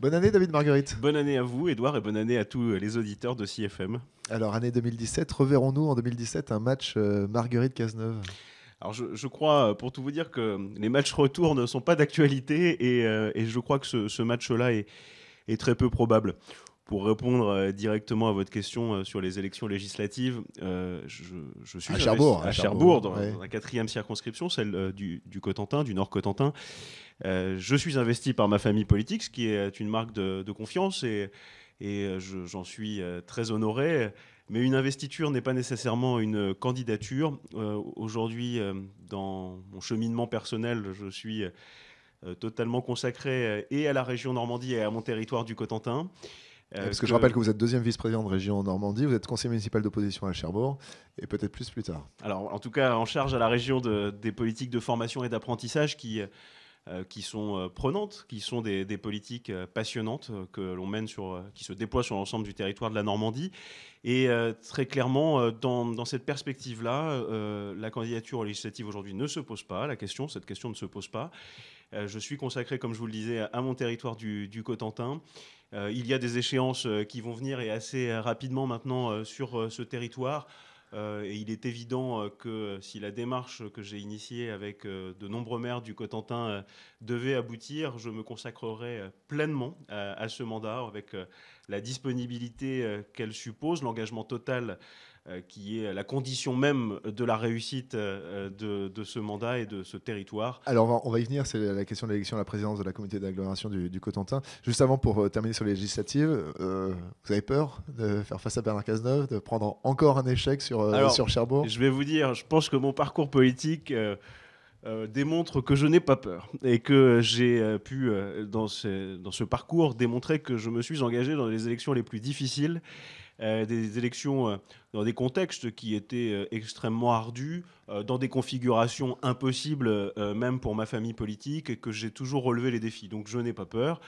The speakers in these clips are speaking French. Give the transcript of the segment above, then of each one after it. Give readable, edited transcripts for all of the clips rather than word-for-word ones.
Bonne année David Marguerite. Bonne année à vous, Edouard, et bonne année à tous les auditeurs de CFM. Alors année 2017, reverrons-nous en 2017 un match Marguerite Cazeneuve? Alors je crois, pour tout vous dire, que les matchs retour ne sont pas d'actualité et je crois que ce match-là est très peu probable. Pour répondre directement à votre question sur les élections législatives, je À suis investi Cherbourg, à Cherbourg, ouais. dans la quatrième circonscription, celle du Cotentin, du Nord Cotentin. Je suis investi par ma famille politique, ce qui est une marque de confiance et j'en suis très honoré. Mais une investiture n'est pas nécessairement une candidature. Aujourd'hui, dans mon cheminement personnel, je suis totalement consacré et à la région Normandie et à mon territoire du Cotentin. Parce que je Que rappelle que vous êtes deuxième vice-président de région Normandie, vous êtes conseiller municipal d'opposition à Cherbourg, et peut-être plus tard. Alors, en tout cas, en charge à la région des politiques de formation et d'apprentissage qui sont prenantes, qui sont des politiques passionnantes que l'on mène qui se déploient sur l'ensemble du territoire de la Normandie. Et très clairement, dans cette perspective-là, la candidature aux législatives aujourd'hui ne se pose pas. Cette question ne se pose pas. Je suis consacré, comme je vous le disais, à mon territoire du Cotentin. Il y a des échéances qui vont venir et assez rapidement maintenant sur ce territoire. Et il est évident que si la démarche que j'ai initiée avec de nombreux maires du Cotentin devait aboutir, je me consacrerai pleinement à ce mandat avec la disponibilité qu'elle suppose, l'engagement total qui est la condition même de la réussite de ce mandat et de ce territoire. Alors on va y venir, c'est la question de l'élection à la présidence de la communauté d'agglomération du Cotentin. Juste avant, pour terminer sur les législatives, vous avez peur de faire face à Bernard Cazeneuve, de prendre encore un échec Alors, sur Cherbourg? je vais vous dire, je pense que mon parcours politique démontre que je n'ai pas peur et que j'ai pu, dans ce parcours, démontrer que je me suis engagé dans les élections les plus difficiles, des élections dans des contextes qui étaient extrêmement ardus, dans des configurations impossibles même pour ma famille politique, et que j'ai toujours relevé les défis. Donc je n'ai pas peur.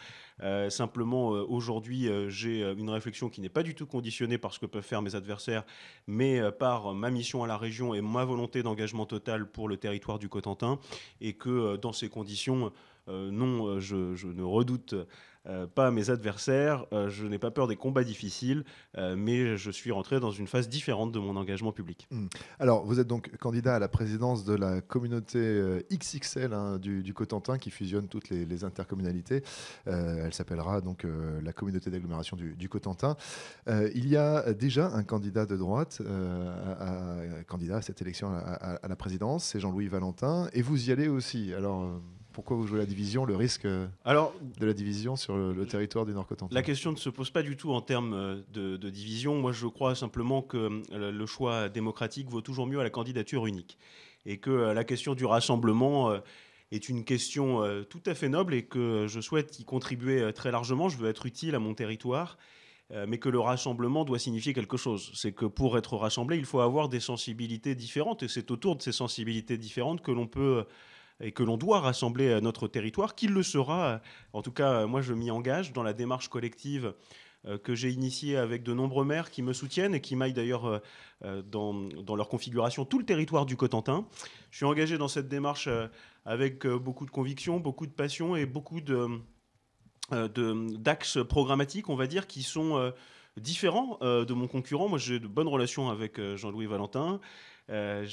Simplement, aujourd'hui, j'ai une réflexion qui n'est pas du tout conditionnée par ce que peuvent faire mes adversaires, mais par ma mission à la région et ma volonté d'engagement total pour le territoire du Cotentin. Et que dans ces conditions, non, je ne redoute pas mes adversaires, je n'ai pas peur des combats difficiles, mais je suis rentré dans une phase différente de mon engagement public. Alors, vous êtes donc candidat à la présidence de la communauté XXL du Cotentin qui fusionne toutes les intercommunalités. Elle s'appellera donc la communauté d'agglomération du Cotentin. Il y a déjà un candidat de droite, candidat à cette élection à la présidence, c'est Jean-Louis Valentin, et vous y allez aussi. Alors, pourquoi vous jouez la division, le risque Alors, de la division sur le territoire du la Nord-Cotentin? question ne se pose pas du tout en termes de division. Moi, je crois simplement que le choix démocratique vaut toujours mieux à la candidature unique. Et que la question du rassemblement est une question tout à fait noble et que je souhaite y contribuer très largement. Je veux être utile à mon territoire, mais que le rassemblement doit signifier quelque chose. C'est que pour être rassemblé, il faut avoir des sensibilités différentes, et c'est autour de ces sensibilités différentes que l'on peut et que l'on doit rassembler notre territoire, qu'il le sera. En tout cas, moi, je m'y engage dans la démarche collective que j'ai initiée avec de nombreux maires qui me soutiennent et qui maillent d'ailleurs dans leur configuration tout le territoire du Cotentin. Je suis engagé dans cette démarche avec beaucoup de conviction, beaucoup de passion et beaucoup d'axes programmatiques, on va dire, qui sont différents de mon concurrent. Moi, j'ai de bonnes relations avec Jean-Louis Valentin.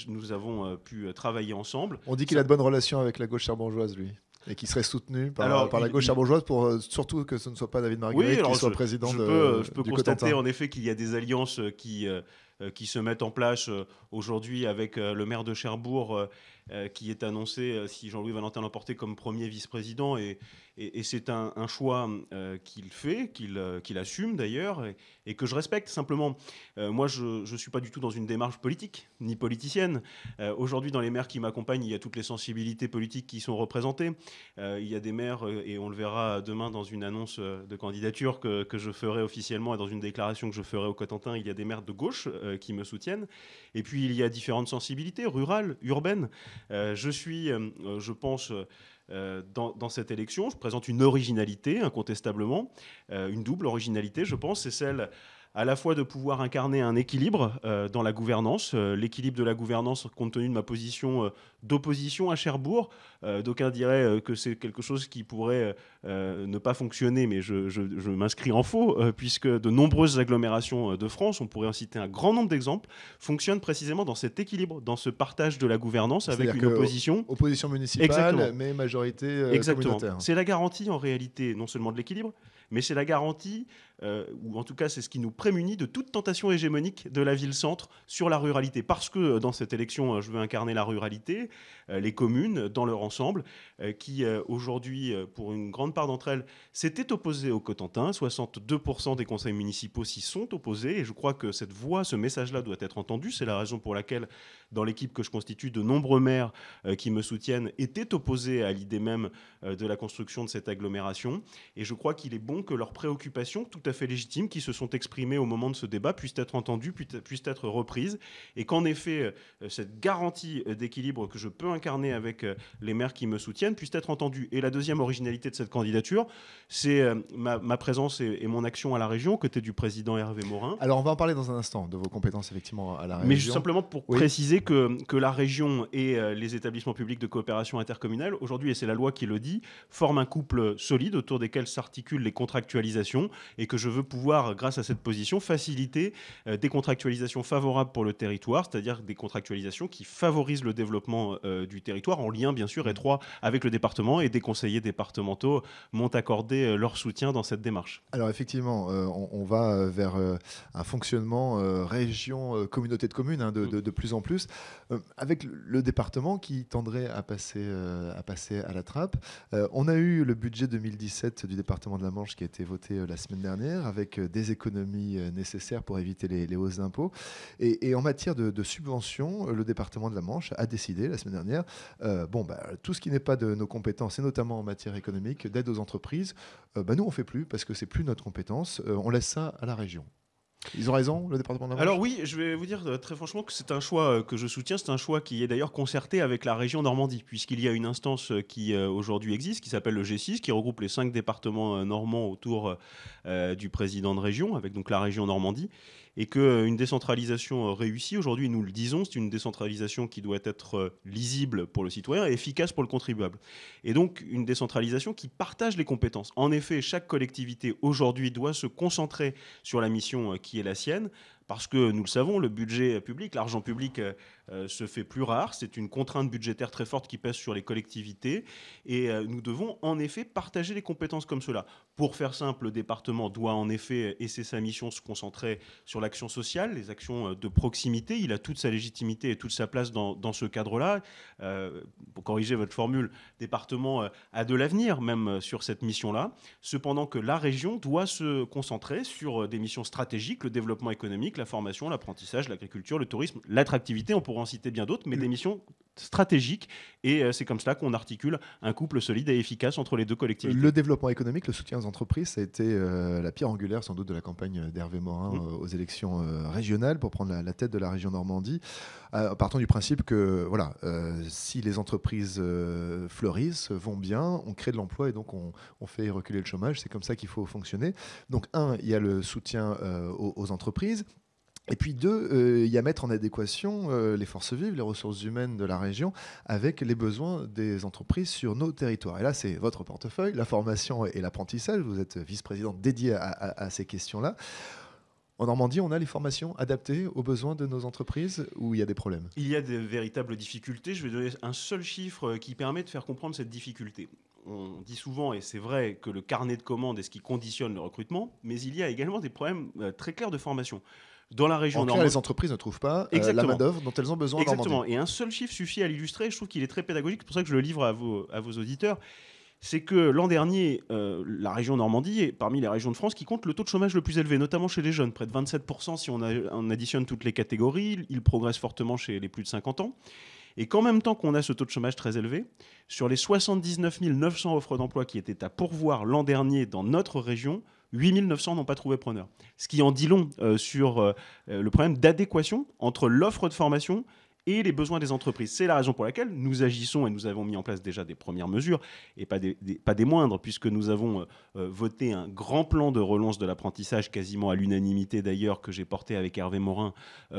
Nous avons pu travailler ensemble. On dit qu'il Ça, a de bonnes relations avec la gauche cherbourgeoise, lui, et qui serait soutenu alors, par la gauche cherbourgeoise pour surtout que ce ne soit pas David oui, Marguerite qui alors soit président je peux du constater Cotentin. en effet qu'il y a des alliances qui se mettent en place aujourd'hui avec le maire de Cherbourg qui est annoncé, si Jean-Louis Valentin l'emportait, comme premier vice-président. Et c'est un choix qu'il fait, qu'il assume d'ailleurs, et que je respecte simplement. Moi, je ne suis pas du tout dans une démarche politique, ni politicienne. Aujourd'hui, dans les maires qui m'accompagnent, il y a toutes les sensibilités politiques qui sont représentées. Il y a des maires, et on le verra demain dans une annonce de candidature que je ferai officiellement et dans une déclaration que je ferai au Cotentin, il y a des maires de gauche qui me soutiennent. Et puis, il y a différentes sensibilités, rurales, urbaines. Je suis, je pense, dans cette élection, je présente une originalité, incontestablement, une double originalité, je pense, c'est celle à la fois de pouvoir incarner un équilibre dans la gouvernance, l'équilibre de la gouvernance compte tenu de ma position d'opposition à Cherbourg. D'aucuns diraient que c'est quelque chose qui pourrait ne pas fonctionner, mais je m'inscris en faux, puisque de nombreuses agglomérations de France, on pourrait en citer un grand nombre d'exemples, fonctionnent précisément dans cet équilibre, dans ce partage de la gouvernance avec une opposition. Opposition municipale, mais majorité communautaire. C'est la garantie en réalité, non seulement de l'équilibre, mais c'est la garantie, ou en tout cas c'est ce qui nous prémunit de toute tentation hégémonique de la ville-centre sur la ruralité. Parce que dans cette élection, je veux incarner la ruralité, les communes dans leur ensemble, qui aujourd'hui, pour une grande part d'entre elles, s'étaient opposées au Cotentin. 62% des conseils municipaux s'y sont opposés, et je crois que cette voix, ce message-là doit être entendu. C'est la raison pour laquelle, dans l'équipe que je constitue, de nombreux maires qui me soutiennent étaient opposés à l'idée même de la construction de cette agglomération. Et je crois qu'il est bon que leurs préoccupations, tout à fait légitimes, qui se sont exprimées au moment de ce débat, puissent être entendues, puissent être reprises, et qu'en effet, cette garantie d'équilibre que je peux incarner avec les maires qui me soutiennent puisse être entendue. Et la deuxième originalité de cette candidature, c'est ma présence et mon action à la région, aux côtés du président Hervé Morin. Alors, on va en parler dans un instant, de vos compétences, effectivement, à la région. Mais simplement pour préciser que la région et les établissements publics de coopération intercommunale, aujourd'hui, et c'est la loi qui le dit, forment un couple solide autour desquels s'articulent les contractualisations, et que je veux pouvoir, grâce à cette position, faciliter des contractualisations favorables pour le territoire, c'est-à-dire des contractualisations qui favorisent le développement du territoire, en lien bien sûr étroit avec le département, et des conseillers départementaux m'ont accordé leur soutien dans cette démarche. Alors effectivement, on va vers un fonctionnement région-communauté de communes de plus en plus, avec le département qui tendrait à passer à la trappe. On a eu le budget 2017 du département de la Manche qui a été voté la semaine dernière, avec des économies nécessaires pour éviter les hausses d'impôts. Et en matière de subventions, le département de la Manche a décidé la semaine dernière, tout ce qui n'est pas de nos compétences, et notamment en matière économique, d'aide aux entreprises, nous on ne fait plus parce que c'est plus notre compétence, on laisse ça à la région. Ils ont raison, le département de la Manche ? Alors oui, je vais vous dire très franchement que c'est un choix que je soutiens. C'est un choix qui est d'ailleurs concerté avec la région Normandie, puisqu'il y a une instance qui aujourd'hui existe, qui s'appelle le G6, qui regroupe les 5 départements normands autour du président de région, avec donc la région Normandie. Et qu'une décentralisation réussie, aujourd'hui nous le disons, c'est une décentralisation qui doit être lisible pour le citoyen et efficace pour le contribuable. Et donc une décentralisation qui partage les compétences. En effet, chaque collectivité aujourd'hui doit se concentrer sur la mission qui est la sienne, parce que nous le savons, le budget public, l'argent public se fait plus rare. C'est une contrainte budgétaire très forte qui pèse sur les collectivités. Et nous devons en effet partager les compétences comme cela. Pour faire simple, le département doit en effet, et c'est sa mission, se concentrer sur l'action sociale, les actions de proximité. Il a toute sa légitimité et toute sa place dans ce cadre-là. Pour corriger votre formule, le département a de l'avenir même sur cette mission-là. Cependant que la région doit se concentrer sur des missions stratégiques, le développement économique, la formation, l'apprentissage, l'agriculture, le tourisme, l'attractivité, on pourrait en citer bien d'autres, mais des missions stratégiques. Et c'est comme cela qu'on articule un couple solide et efficace entre les deux collectivités. Le développement économique, le soutien aux entreprises, ça a été la pierre angulaire sans doute de la campagne d'Hervé Morin aux élections régionales pour prendre la tête de la région Normandie. Partant du principe que si les entreprises fleurissent, vont bien, on crée de l'emploi et donc on fait reculer le chômage. C'est comme ça qu'il faut fonctionner. Donc il y a le soutien aux entreprises. Et puis 2, il y a mettre en adéquation les forces vives, les ressources humaines de la région avec les besoins des entreprises sur nos territoires. Et là, c'est votre portefeuille, la formation et l'apprentissage. Vous êtes vice-présidente dédiée à ces questions-là. En Normandie, on a les formations adaptées aux besoins de nos entreprises ou il y a des problèmes ? Il y a de véritables difficultés. Je vais donner un seul chiffre qui permet de faire comprendre cette difficulté. On dit souvent, et c'est vrai, que le carnet de commandes est ce qui conditionne le recrutement, mais il y a également des problèmes très clairs de formation. Dans la région Normandie, les entreprises ne trouvent pas la main-d'œuvre dont elles ont besoin. Exactement. Et un seul chiffre suffit à l'illustrer. Je trouve qu'il est très pédagogique. C'est pour ça que je le livre à vos auditeurs. C'est que l'an dernier, la région Normandie est parmi les régions de France qui compte le taux de chômage le plus élevé, notamment chez les jeunes, près de 27% si on additionne toutes les catégories. Il progresse fortement chez les plus de 50 ans. Et qu'en même temps qu'on a ce taux de chômage très élevé, sur les 79 900 offres d'emploi qui étaient à pourvoir l'an dernier dans notre région, 8 900 n'ont pas trouvé preneur. Ce qui en dit long sur le problème d'adéquation entre l'offre de formation et les besoins des entreprises. C'est la raison pour laquelle nous agissons et nous avons mis en place déjà des premières mesures, et pas des moindres, puisque nous avons voté un grand plan de relance de l'apprentissage, quasiment à l'unanimité d'ailleurs, que j'ai porté avec Hervé Morin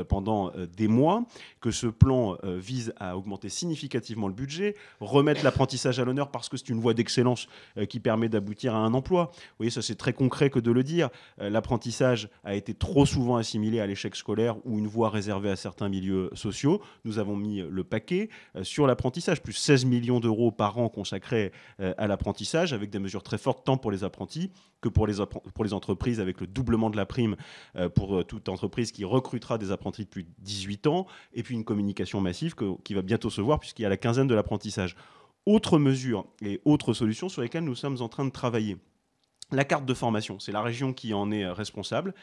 pendant des mois, que ce plan vise à augmenter significativement le budget, remettre l'apprentissage à l'honneur parce que c'est une voie d'excellence qui permet d'aboutir à un emploi. Vous voyez, ça c'est très concret que de le dire. L'apprentissage a été trop souvent assimilé à l'échec scolaire ou une voie réservée à certains milieux sociaux. Nous avons mis le paquet sur l'apprentissage, plus 16 millions d'euros par an consacrés à l'apprentissage, avec des mesures très fortes tant pour les apprentis que pour les entreprises, avec le doublement de la prime pour toute entreprise qui recrutera des apprentis depuis 18 ans, et puis une communication massive qui va bientôt se voir puisqu'il y a la quinzaine de l'apprentissage. Autre mesure et autre solution sur lesquelles nous sommes en train de travailler. La carte de formation, c'est la région qui en est responsable.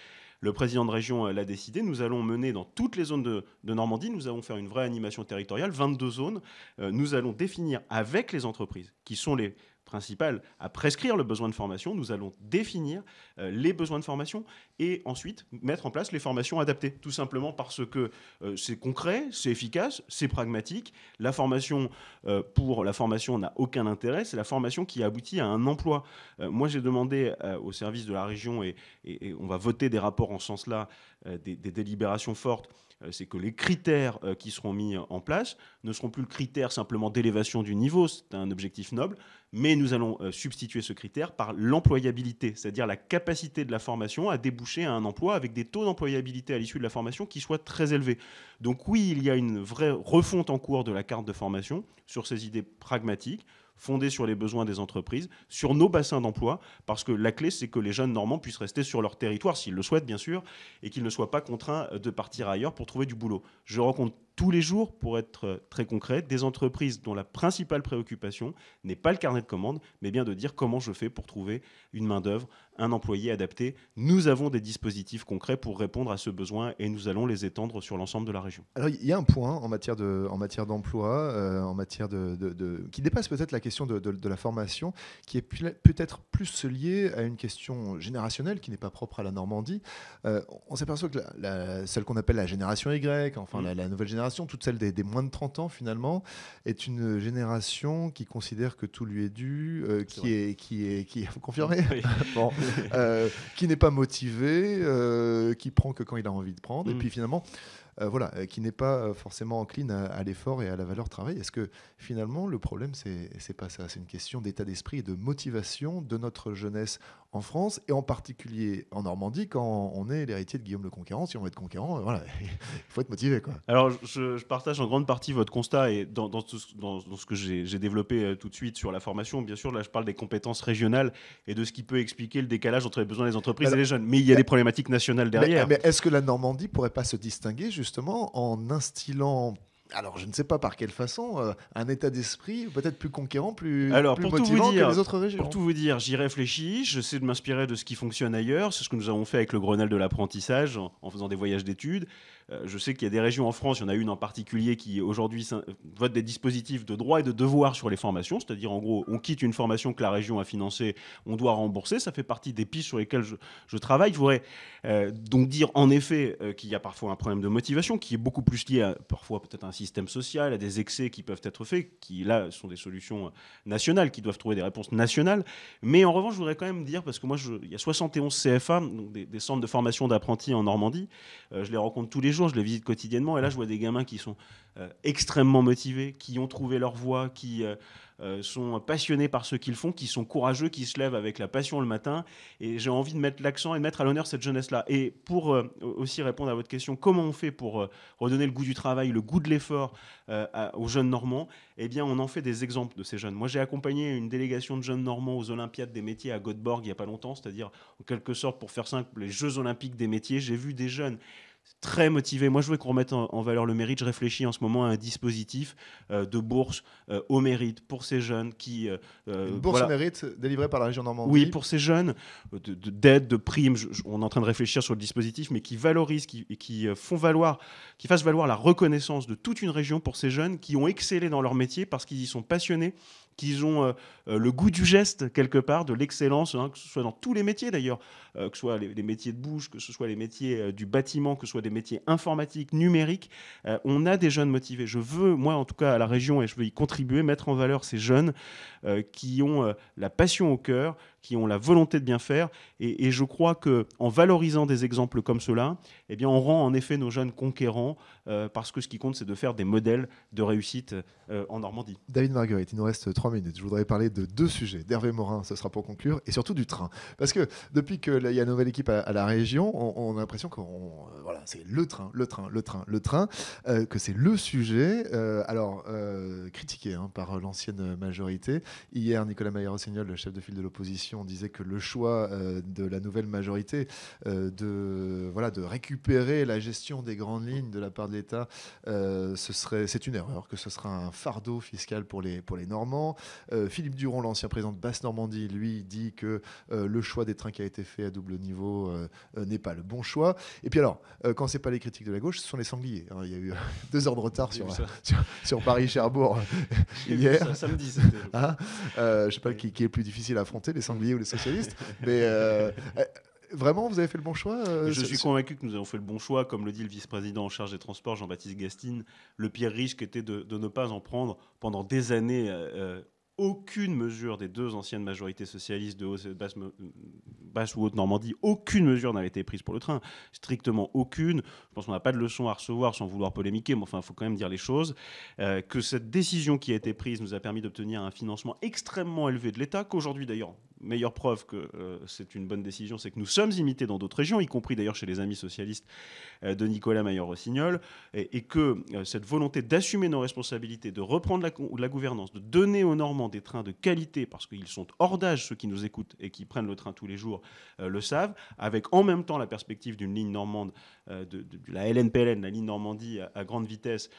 Le président de région l'a décidé. Nous allons mener dans toutes les zones de Normandie, nous allons faire une vraie animation territoriale, 22 zones. Nous allons définir avec les entreprises, qui sont les principales à prescrire le besoin de formation, nous allons définir les besoins de formation et ensuite mettre en place les formations adaptées, tout simplement parce que c'est concret, c'est efficace, c'est pragmatique. La formation pour la formation n'a aucun intérêt, c'est la formation qui aboutit à un emploi. Moi, j'ai demandé au service de la région, et on va voter des rapports en ce sens-là, des délibérations fortes, c'est que les critères qui seront mis en place ne seront plus le critère simplement d'élévation du niveau, c'est un objectif noble, mais nous allons substituer ce critère par l'employabilité, c'est-à-dire la capacité de la formation à déboucher à un emploi avec des taux d'employabilité à l'issue de la formation qui soient très élevés. Donc oui, il y a une vraie refonte en cours de la carte de formation sur ces idées pragmatiques, fondée sur les besoins des entreprises, sur nos bassins d'emploi, parce que la clé, c'est que les jeunes Normands puissent rester sur leur territoire, s'ils le souhaitent bien sûr, et qu'ils ne soient pas contraints de partir ailleurs pour trouver du boulot. Je rencontre tous les jours, pour être très concret, des entreprises dont la principale préoccupation n'est pas le carnet de commandes, mais bien de dire comment je fais pour trouver une main-d'œuvre, un employé adapté. Nous avons des dispositifs concrets pour répondre à ce besoin et nous allons les étendre sur l'ensemble de la région. Alors il y a un point en matière d'emploi, qui dépasse peut-être la question de la formation, qui est peut-être plus lié à une question générationnelle qui n'est pas propre à la Normandie. On s'aperçoit que celle qu'on appelle la génération Y, enfin la nouvelle génération, toute celle des moins de 30 ans finalement, est une génération qui considère que tout lui est dû, vous confirmez Oui. Bon, qui n'est pas motivé, qui prend que quand il a envie de prendre, et puis finalement qui n'est pas forcément encline à l'effort et à la valeur travail. Est-ce que finalement le problème c'est pas ça, c'est une question d'état d'esprit et de motivation de notre jeunesse en France, et en particulier en Normandie, quand on est l'héritier de Guillaume le Conquérant. Si on veut être conquérant, il faut être motivé, quoi. Alors, je partage en grande partie votre constat, et dans ce que j'ai développé tout de suite sur la formation, bien sûr, là je parle des compétences régionales et de ce qui peut expliquer le décalage entre les besoins des entreprises et les jeunes. Mais il y a des problématiques nationales derrière. Mais est-ce que la Normandie pourrait pas se distinguer justement en instillant, alors je ne sais pas par quelle façon, un état d'esprit peut-être plus conquérant, plus motivant que les autres régions? Pour tout vous dire, j'y réfléchis, j'essaie de m'inspirer de ce qui fonctionne ailleurs. C'est ce que nous avons fait avec le Grenelle de l'apprentissage, en faisant des voyages d'études. Je sais qu'il y a des régions en France, il y en a une en particulier qui aujourd'hui vote des dispositifs de droits et de devoirs sur les formations, c'est-à-dire en gros on quitte une formation que la région a financée, on doit rembourser. Ça fait partie des pistes sur lesquelles je travaille. Je voudrais donc dire en effet qu'il y a parfois un problème de motivation qui est beaucoup plus lié à parfois peut-être un système social, à des excès qui peuvent être faits, qui là sont des solutions nationales, qui doivent trouver des réponses nationales. Mais en revanche, je voudrais quand même dire, parce que moi il y a 71 CFA, donc des centres de formation d'apprentis en Normandie, je les rencontre tous les jours, je les visite quotidiennement, et là je vois des gamins qui sont extrêmement motivés, qui ont trouvé leur voie, qui sont passionnés par ce qu'ils font, qui sont courageux, qui se lèvent avec la passion le matin, et j'ai envie de mettre l'accent et de mettre à l'honneur cette jeunesse-là. Et pour aussi répondre à votre question, comment on fait pour redonner le goût du travail, le goût de l'effort aux jeunes Normands? Eh bien, on en fait des exemples de ces jeunes. Moi, j'ai accompagné une délégation de jeunes Normands aux Olympiades des métiers à Göteborg il n'y a pas longtemps, c'est-à-dire en quelque sorte, pour faire simple, les Jeux olympiques des métiers. J'ai vu des jeunes très motivé. Moi, je veux qu'on remette en valeur le mérite. Je réfléchis en ce moment à un dispositif de bourse au mérite pour ces jeunes qui... Une bourse au mérite délivrée par la région Normandie. Oui, pour ces jeunes, d'aide, de primes. On est en train de réfléchir sur le dispositif, mais qui valorise, qui fasse valoir la reconnaissance de toute une région pour ces jeunes qui ont excellé dans leur métier parce qu'ils y sont passionnés, qu'ils ont le goût du geste, quelque part, de l'excellence, que ce soit dans tous les métiers d'ailleurs, que ce soit les métiers de bouche, que ce soit les métiers du bâtiment, que ce soit soit des métiers informatiques, numériques. On a des jeunes motivés. Je veux, moi en tout cas à la région, et je veux y contribuer, mettre en valeur ces jeunes qui ont la passion au cœur, qui ont la volonté de bien faire. Et je crois qu'en valorisant des exemples comme cela, eh bien, on rend en effet nos jeunes conquérants, parce que ce qui compte, c'est de faire des modèles de réussite en Normandie. David Marguerite, il nous reste 3 minutes. Je voudrais parler de 2 sujets. D'Hervé Morin, ce sera pour conclure, et surtout du train. Parce que depuis qu'il y a une nouvelle équipe à la région, on a l'impression que voilà, c'est le train, que c'est le sujet. Critiqué par l'ancienne majorité. Hier, Nicolas Maillard-Rossignol, le chef de file de l'opposition, disait que le choix de la nouvelle majorité de récupérer la gestion des grandes lignes de la part de l'État, c'est une erreur, que ce sera un fardeau fiscal pour les Normands. Philippe Duron, l'ancien président de Basse-Normandie, lui dit que le choix des trains qui a été fait à double niveau n'est pas le bon choix. Et puis alors, quand c'est pas les critiques de la gauche, ce sont les sangliers. Il y a eu 2 heures de retard sur Paris-Cherbourg hier. Ça, samedi, c'était. Je sais pas qui est le plus difficile à affronter, les sangliers ou les socialistes, mais vraiment, vous avez fait le bon choix Je suis convaincu que nous avons fait le bon choix. Comme le dit le vice-président en charge des transports, Jean-Baptiste Gastine, le pire risque était de ne pas en prendre pendant des années. Aucune mesure des 2 anciennes majorités socialistes de basse ou Haute-Normandie, aucune mesure n'avait été prise pour le train, strictement aucune. Je pense qu'on n'a pas de leçon à recevoir sans vouloir polémiquer, mais enfin, il faut quand même dire les choses. Que cette décision qui a été prise nous a permis d'obtenir un financement extrêmement élevé de l'État, qu'aujourd'hui d'ailleurs, meilleure preuve que c'est une bonne décision, c'est que nous sommes imités dans d'autres régions, y compris d'ailleurs chez les amis socialistes de Nicolas Maillard-Rossignol, et que cette volonté d'assumer nos responsabilités, de reprendre la gouvernance, de donner aux Normands des trains de qualité, parce qu'ils sont hors d'âge, ceux qui nous écoutent et qui prennent le train tous les jours le savent, avec en même temps la perspective d'une ligne normande, de la LNPLN, la ligne Normandie à grande vitesse,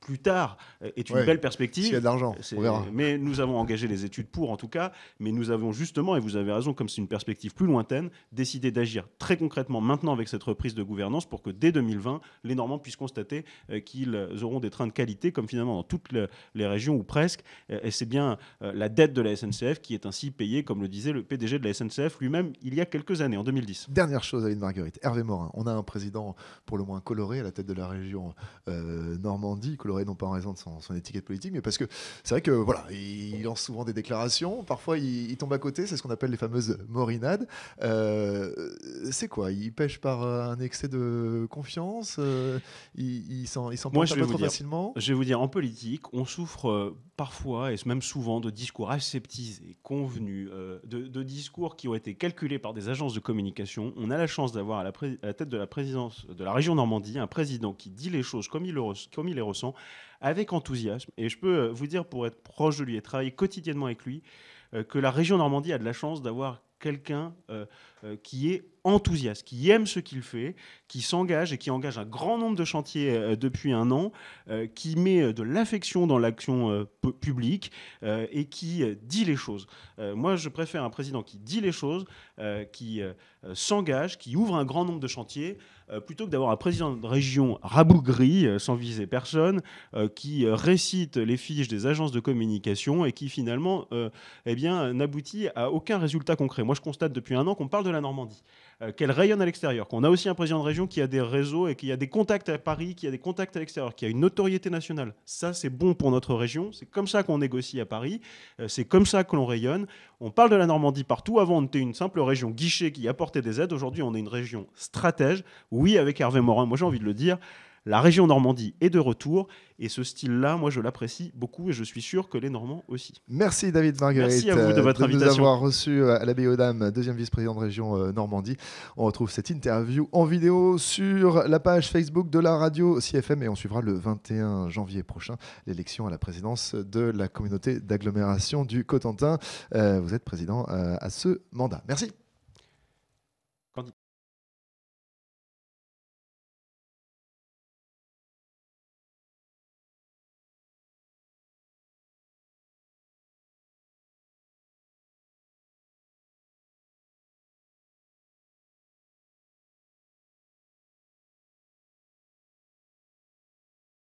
plus tard, est une belle perspective. S'il y a de l'argent, on verra. Mais nous avons engagé les études pour, en tout cas, mais nous avons justement, et vous avez raison, comme c'est une perspective plus lointaine, décidé d'agir très concrètement maintenant avec cette reprise de gouvernance pour que dès 2020, les Normands puissent constater qu'ils auront des trains de qualité, comme finalement dans toutes les régions ou presque. Et c'est bien la dette de la SNCF qui est ainsi payée, comme le disait le PDG de la SNCF lui-même il y a quelques années, en 2010. Dernière chose, Aline Marguerite, Hervé Morin. On a un président pour le moins coloré à la tête de la région Normandie, coloré non pas en raison de son étiquette politique, mais parce que c'est vrai que voilà, il lance souvent des déclarations, parfois il tombe à côté, c'est ce qu'on appelle les fameuses morinades. C'est quoi? Il pêche par un excès de confiance, il s'en porte pas trop facilement. Je vais vous dire, en politique, on souffre parfois, et même souvent, de discours aseptisés, convenus, de discours qui ont été calculés par des agences de communication. On a la chance d'avoir à la tête de la présidence de la région Normandie un président qui dit les choses comme il les ressent, avec enthousiasme. Et je peux vous dire, pour être proche de lui et travailler quotidiennement avec lui, que la région Normandie a de la chance d'avoir quelqu'un qui est enthousiaste, qui aime ce qu'il fait, qui s'engage et qui engage un grand nombre de chantiers depuis un an, qui met de l'affection dans l'action publique et qui dit les choses. Moi, je préfère un président qui dit les choses, qui s'engage, qui ouvre un grand nombre de chantiers, plutôt que d'avoir un président de région rabougri, sans viser personne, qui récite les fiches des agences de communication et qui finalement n'aboutit à aucun résultat concret. Moi, je constate depuis un an qu'on parle de la Normandie, qu'elle rayonne à l'extérieur, qu'on a aussi un président de région qui a des réseaux et qui a des contacts à Paris, qui a des contacts à l'extérieur, qui a une notoriété nationale. Ça, c'est bon pour notre région. C'est comme ça qu'on négocie à Paris. C'est comme ça que l'on rayonne. On parle de la Normandie partout. Avant, on était une simple région guichet qui apportait des aides. Aujourd'hui, on est une région stratège. Oui, avec Hervé Morin, moi j'ai envie de le dire, la région Normandie est de retour. Et ce style-là, moi, je l'apprécie beaucoup et je suis sûr que les Normands aussi. Merci David Marguerite. Merci à vous de votre invitation. Nous avoir reçus à l'Abbaye aux Dames, deuxième vice-président de région Normandie. On retrouve cette interview en vidéo sur la page Facebook de la radio CFM et on suivra le 21 janvier prochain l'élection à la présidence de la communauté d'agglomération du Cotentin. Vous êtes président à ce mandat. Merci.